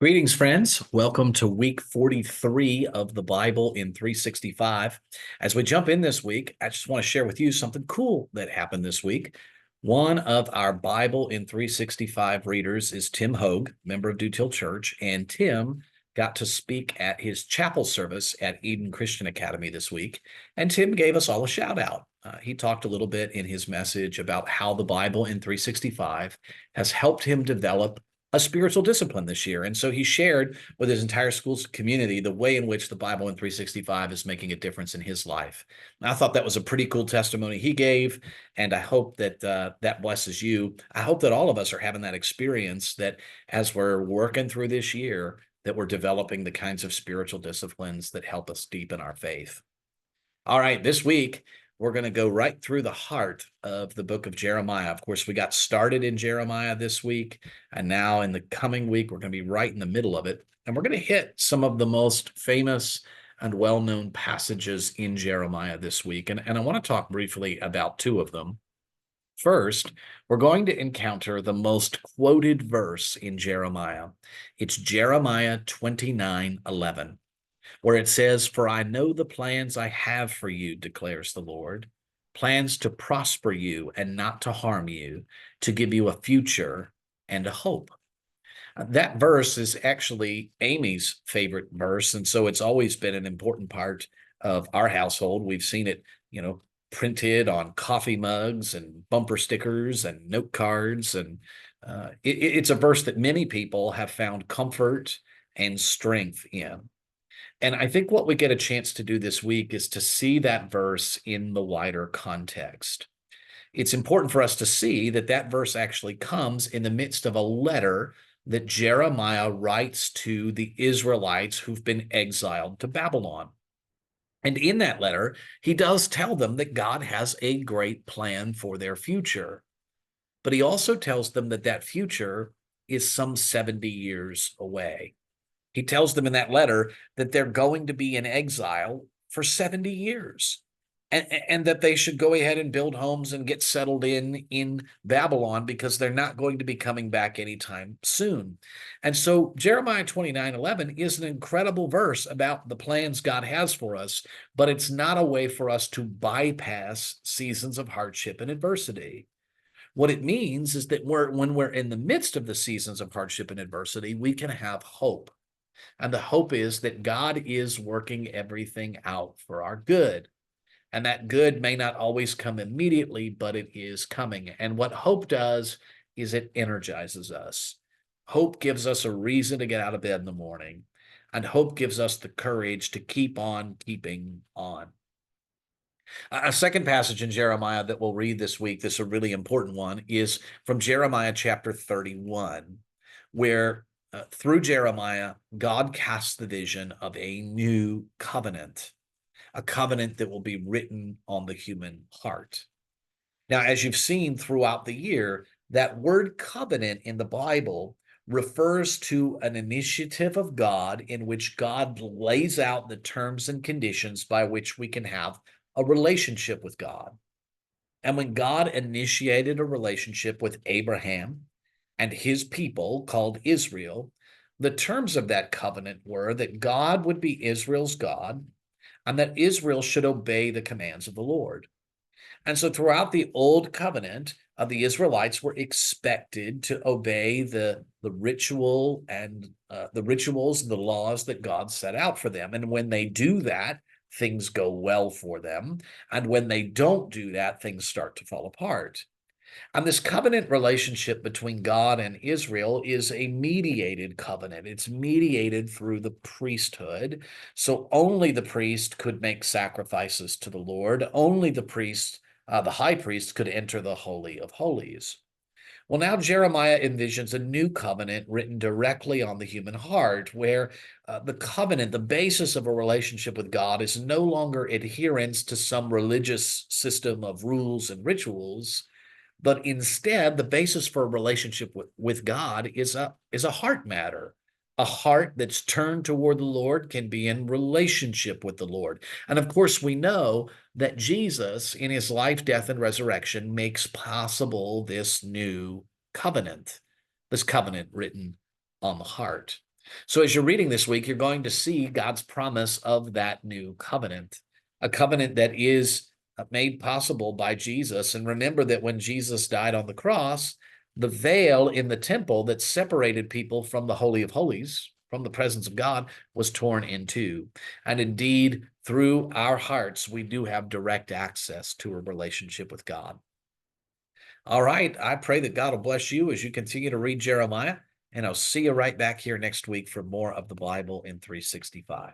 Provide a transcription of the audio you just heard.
Greetings, friends. Welcome to week 43 of the Bible in 365. As we jump in this week, I just want to share with you something cool that happened this week. One of our Bible in 365 readers is Tim Hogue, member of Dutill Church, and Tim got to speak at his chapel service at Eden Christian Academy this week. And Tim gave us all a shout out. He talked a little bit in his message about how the Bible in 365 has helped him develop a spiritual discipline this year. And so he shared with his entire school's community the way in which the Bible in 365 is making a difference in his life. And I thought that was a pretty cool testimony he gave, and I hope that that blesses you. I hope that all of us are having that experience, that as we're working through this year, that we're developing the kinds of spiritual disciplines that help us deepen our faith. All right, this week, we're going to go right through the heart of the book of Jeremiah. Of course, we got started in Jeremiah this week, and now in the coming week, we're going to be right in the middle of it. And we're going to hit some of the most famous and well-known passages in Jeremiah this week. And I want to talk briefly about two of them. First, we're going to encounter the most quoted verse in Jeremiah. It's Jeremiah 29:11. Where it says, "For I know the plans I have for you, declares the Lord, plans to prosper you and not to harm you, to give you a future and a hope." That verse is actually Amy's favorite verse, and so it's always been an important part of our household. We've seen it, printed on coffee mugs and bumper stickers and note cards, and it's a verse that many people have found comfort and strength in. And I think what we get a chance to do this week is to see that verse in the wider context. It's important for us to see that that verse actually comes in the midst of a letter that Jeremiah writes to the Israelites who've been exiled to Babylon. And in that letter, he does tell them that God has a great plan for their future. But he also tells them that that future is some 70 years away. He tells them in that letter that they're going to be in exile for 70 years, and that they should go ahead and build homes and get settled in Babylon, because they're not going to be coming back anytime soon. And so Jeremiah 29:11 is an incredible verse about the plans God has for us, but it's not a way for us to bypass seasons of hardship and adversity. What it means is that when we're in the midst of the seasons of hardship and adversity, we can have hope. And the hope is that God is working everything out for our good. And that good may not always come immediately, but it is coming. And what hope does is it energizes us. Hope gives us a reason to get out of bed in the morning. And hope gives us the courage to keep on keeping on. A second passage in Jeremiah that we'll read this week, this is a really important one, is from Jeremiah chapter 31, where through Jeremiah, God casts the vision of a new covenant, a covenant that will be written on the human heart. Now, as you've seen throughout the year, that word covenant in the Bible refers to an initiative of God in which God lays out the terms and conditions by which we can have a relationship with God. And when God initiated a relationship with Abraham and his people called Israel, the terms of that covenant were that God would be Israel's God and that Israel should obey the commands of the Lord. And so throughout the old covenant, the Israelites were expected to obey the ritual and the rituals and the laws that God set out for them. And when they do that, things go well for them. And when they don't do that, things start to fall apart. And this covenant relationship between God and Israel is a mediated covenant. It's mediated through the priesthood. So only the priest could make sacrifices to the Lord. Only the high priest, could enter the Holy of Holies. Well, now Jeremiah envisions a new covenant written directly on the human heart, where the covenant, the basis of a relationship with God, is no longer adherence to some religious system of rules and rituals, but instead the basis for a relationship with God is a heart matter. A heart that's turned toward the Lord can be in relationship with the Lord. And of course, we know that Jesus, in his life, death, and resurrection, makes possible this new covenant, this covenant written on the heart. So as you're reading this week, you're going to see God's promise of that new covenant, a covenant that is made possible by Jesus. And remember that when Jesus died on the cross, the veil in the temple that separated people from the Holy of Holies, from the presence of God, was torn in two. And indeed, through our hearts, we do have direct access to a relationship with God. All right. I pray that God will bless you as you continue to read Jeremiah, and I'll see you right back here next week for more of the Bible in 365.